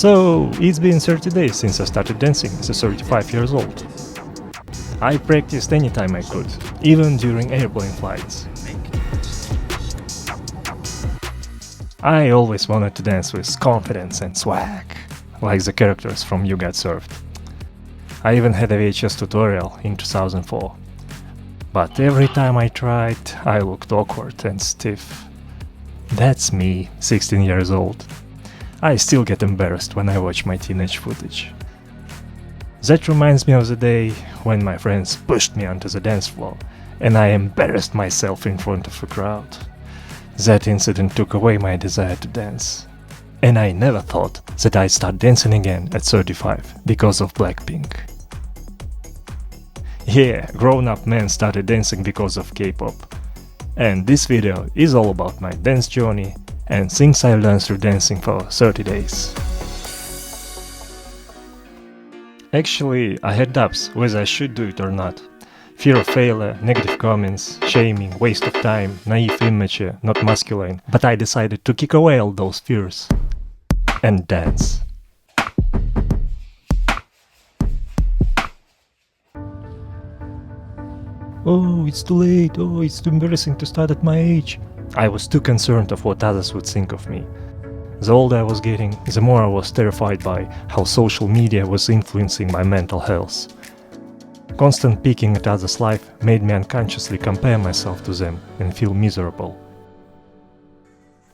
So, it's been 30 days since I started dancing as a 35 years old. I practiced anytime I could, even during airplane flights. I always wanted to dance with confidence and swag, like the characters from You Got Served. I even had a VHS tutorial in 2004. But every time I tried, I looked awkward and stiff. That's me, 16 years old. I still get embarrassed when I watch my teenage footage. That reminds me of the day when my friends pushed me onto the dance floor and I embarrassed myself in front of a crowd. That incident took away my desire to dance. And I never thought that I'd start dancing again at 35 because of Blackpink. Yeah, grown-up men started dancing because of K-pop. And this video is all about my dance journey and things I learned through dancing for 30 days. Actually, I had doubts whether I should do it or not. Fear of failure, negative comments, shaming, waste of time, naive, immature, not masculine. But I decided to kick away all those fears and dance. Oh, it's too late. Oh, it's too embarrassing to start at my age. I was too concerned of what others would think of me. The older I was getting, the more I was terrified by how social media was influencing my mental health. Constant peeking at others' life made me unconsciously compare myself to them and feel miserable.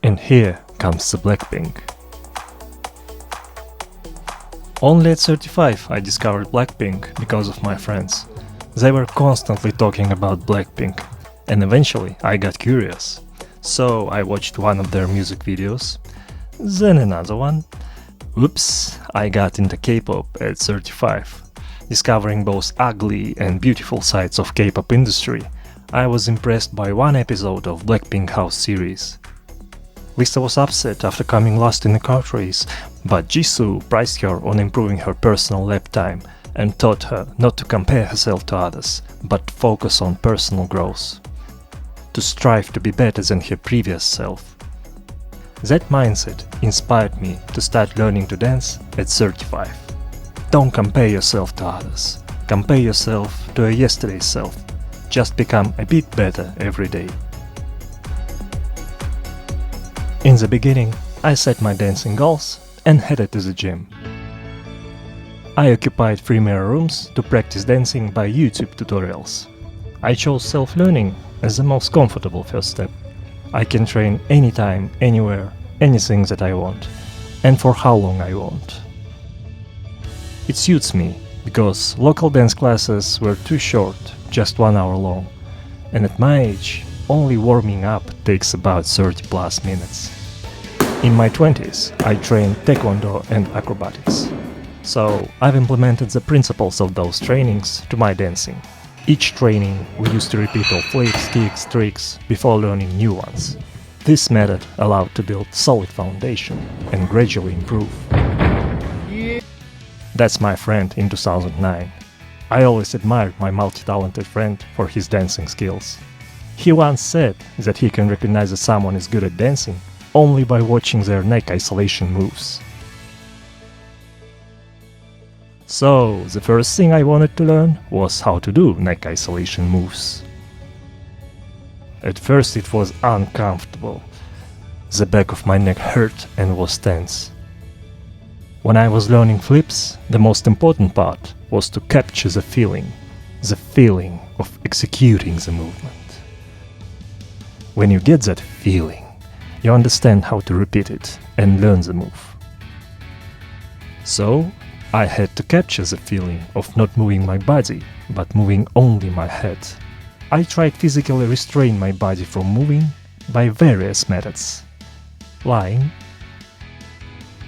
And here comes the Blackpink. Only at 35 I discovered Blackpink because of my friends. They were constantly talking about Blackpink, and eventually I got curious. So I watched one of their music videos, then another one. Oops, I got into K-pop at 35. Discovering both ugly and beautiful sides of K-pop industry, I was impressed by one episode of Blackpink House series. Lisa was upset after coming last in the kart race, but Jisoo praised her on improving her personal lap time and taught her not to compare herself to others, but focus on personal growth. To strive to be better than her previous self. That mindset inspired me to start learning to dance at 35. Don't compare yourself to others. Compare yourself to a yesterday's self. Just become a bit better every day. In the beginning, I set my dancing goals and headed to the gym. I occupied 3 mirror rooms to practice dancing by YouTube tutorials. I chose self-learning as the most comfortable first step. I can train anytime, anywhere, anything that I want, and for how long I want. It suits me, because local dance classes were too short, just 1 hour long, and at my age, only warming up takes about 30 plus minutes. In my 20s, I trained taekwondo and acrobatics. So I've implemented the principles of those trainings to my dancing. Each training we used to repeat all flips, kicks, tricks before learning new ones. This method allowed to build solid foundation and gradually improve. That's my friend in 2009. I always admired my multi-talented friend for his dancing skills. He once said that he can recognize that someone is good at dancing only by watching their neck isolation moves. So, the first thing I wanted to learn was how to do neck isolation moves. At first it was uncomfortable. The back of my neck hurt and was tense. When I was learning flips, the most important part was to capture the feeling of executing the movement. When you get that feeling, you understand how to repeat it and learn the move. So, I had to capture the feeling of not moving my body, but moving only my head. I tried physically restrain my body from moving by various methods. Lying,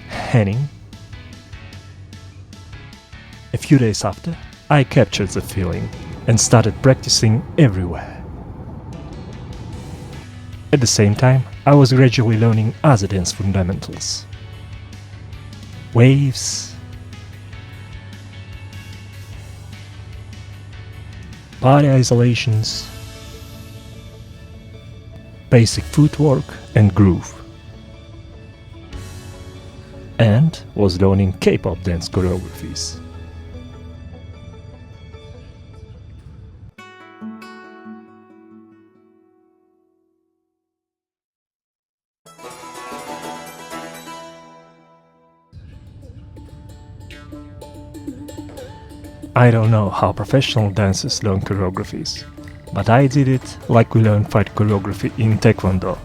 hanging. A few days after, I captured the feeling and started practicing everywhere. At the same time, I was gradually learning other dance fundamentals. Waves, body isolations, basic footwork and groove. and was learning K-pop dance choreographies. I don't know how professional dancers learn choreographies, but I did it like we learn fight choreography in Taekwondo,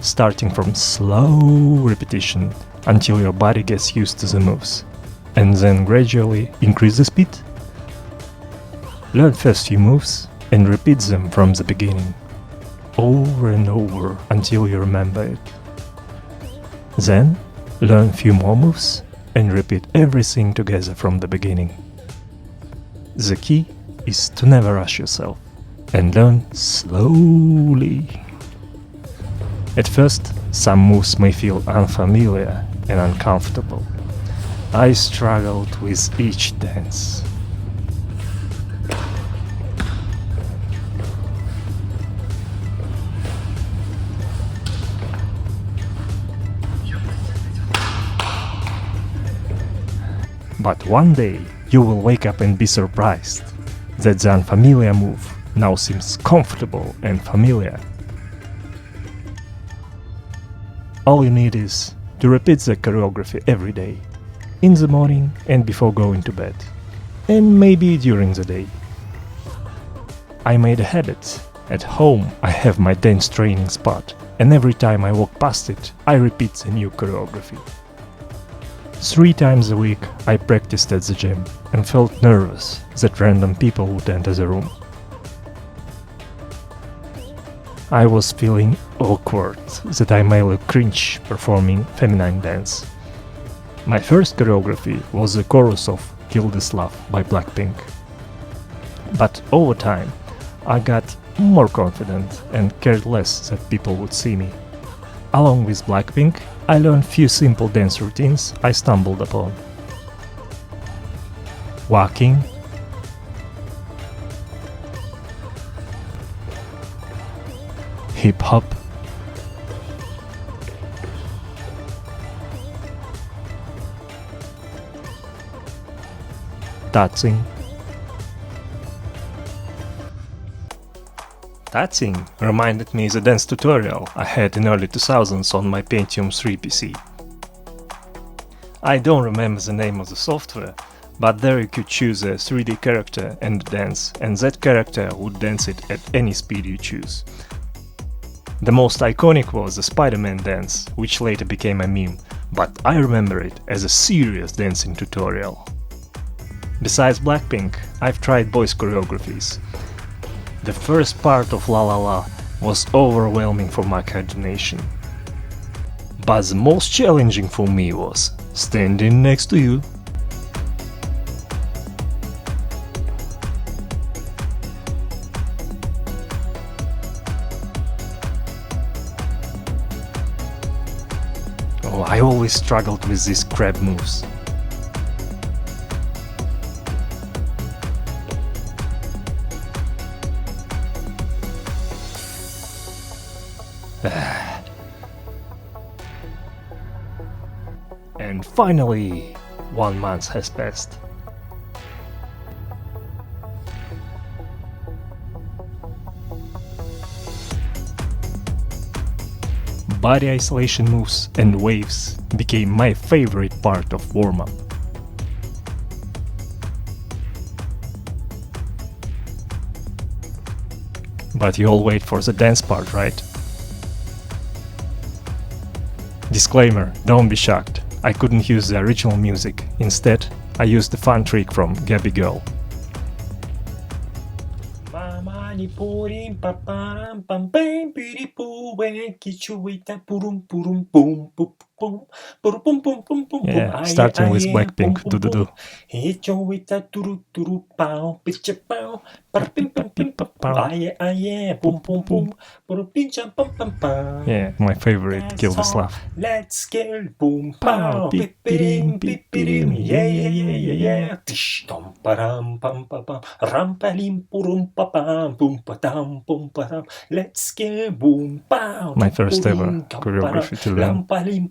starting from slow repetition until your body gets used to the moves, and then gradually increase the speed. Learn first few moves and repeat them from the beginning, over and over until you remember it. Then learn few more moves and repeat everything together from the beginning. The key is to never rush yourself and learn slowly. At first, some moves may feel unfamiliar and uncomfortable. I struggled with each dance. But one day, you will wake up and be surprised that the unfamiliar move now seems comfortable and familiar. All you need is to repeat the choreography every day, in the morning and before going to bed, and maybe during the day. I made a habit. At home I have my dance training spot, and every time I walk past it, I repeat the new choreography. 3 times a week I practiced at the gym and felt nervous that random people would enter the room. I was feeling awkward that I may look cringe performing feminine dance. My first choreography was the chorus of Kill This Love by Blackpink. But over time I got more confident and cared less that people would see me. Along with Blackpink, I learned few simple dance routines I stumbled upon. Walking, hip hop, dancing. Dancing reminded me the dance tutorial I had in early 2000s on my Pentium 3 PC. I don't remember the name of the software, but there you could choose a 3D character and dance, and that character would dance it at any speed you choose. The most iconic was the Spider-Man dance, which later became a meme, but I remember it as a serious dancing tutorial. Besides Blackpink, I've tried boys' choreographies. The first part of La La La was overwhelming for my coordination. But the most challenging for me was standing next to you. Oh, I always struggled with these crab moves. And finally, 1 month has passed. Body isolation moves and waves became my favorite part of warm-up. But you all wait for the dance part, right? Disclaimer, don't be shocked. I couldn't use the original music. Instead, I used the fun trick from Gabby Girl. Yeah, starting with Blackpink, do. Yeah, my favorite, Kill This Love. Let's get boom pow, pipirim, pipirim, yeah. Tish tom param pam pam pam, rampalim purum papam, pum patam pum patam. Let's get boom pow. My first ever choreography to learn. Lampalim